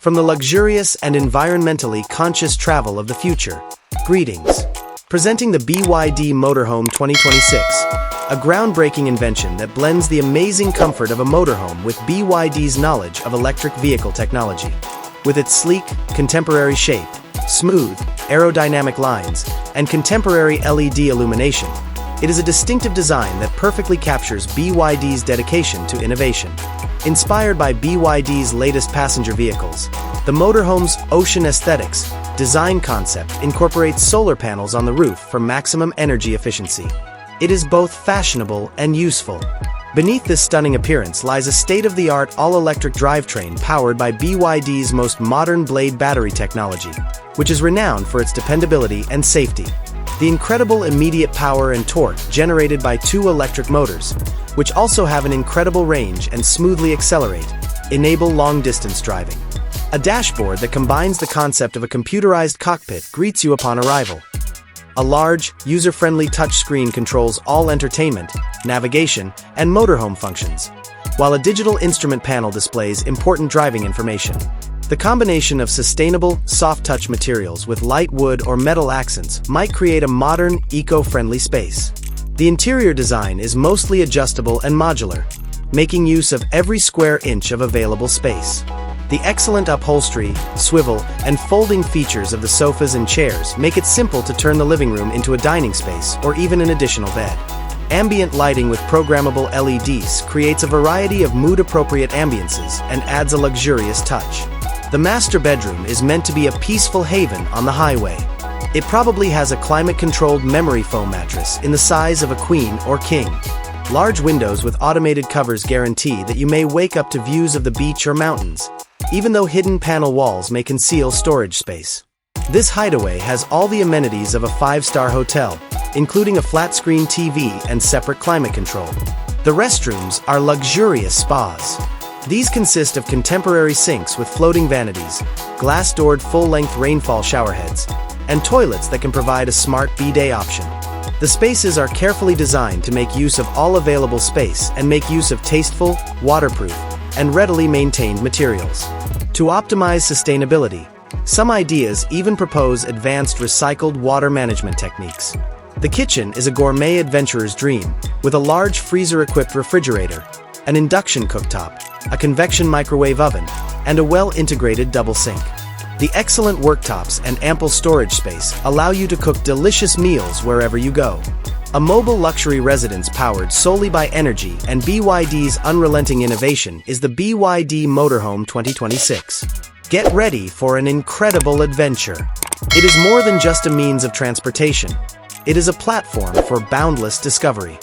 from the luxurious and environmentally conscious travel of the future. Greetings. Presenting the BYD Motorhome 2026, a groundbreaking invention that blends the amazing comfort of a motorhome with BYD's knowledge of electric vehicle technology. With its sleek, contemporary shape, smooth, aerodynamic lines, and contemporary LED illumination, it is a distinctive design that perfectly captures BYD's dedication to innovation. Inspired by BYD's latest passenger vehicles, the motorhome's ocean aesthetics design concept incorporates solar panels on the roof for maximum energy efficiency. It is both fashionable and useful. Beneath this stunning appearance lies a state-of-the-art all-electric drivetrain powered by BYD's most modern blade battery technology, which is renowned for its dependability and safety. The incredible immediate power and torque generated by two electric motors, which also have an incredible range and smoothly accelerate, enable long-distance driving. A dashboard that combines the concept of a computerized cockpit greets you upon arrival. A large, user-friendly touchscreen controls all entertainment, navigation, and motorhome functions, while a digital instrument panel displays important driving information. The combination of sustainable, soft-touch materials with light wood or metal accents might create a modern, eco-friendly space. The interior design is mostly adjustable and modular, making use of every square inch of available space. The excellent upholstery, swivel, and folding features of the sofas and chairs make it simple to turn the living room into a dining space or even an additional bed. Ambient lighting with programmable LEDs creates a variety of mood-appropriate ambiances and adds a luxurious touch. The master bedroom is meant to be a peaceful haven on the highway. It probably has a climate-controlled memory foam mattress in the size of a queen or king. Large windows with automated covers guarantee that you may wake up to views of the beach or mountains, even though hidden panel walls may conceal storage space. This hideaway has all the amenities of a five-star hotel, including a flat-screen TV and separate climate control. The restrooms are luxurious spas. These consist of contemporary sinks with floating vanities, glass-doored full-length rainfall showerheads, and toilets that can provide a smart bidet option. The spaces are carefully designed to make use of all available space and make use of tasteful, waterproof, and readily maintained materials. To optimize sustainability, some ideas even propose advanced recycled water management techniques. The kitchen is a gourmet adventurer's dream, with a large freezer-equipped refrigerator, an induction cooktop, a convection microwave oven, and a well-integrated double sink. The excellent worktops and ample storage space allow you to cook delicious meals wherever you go. A mobile luxury residence powered solely by energy and BYD's unrelenting innovation is the BYD Motorhome 2026. Get ready for an incredible adventure. It is more than just a means of transportation. It is a platform for boundless discovery.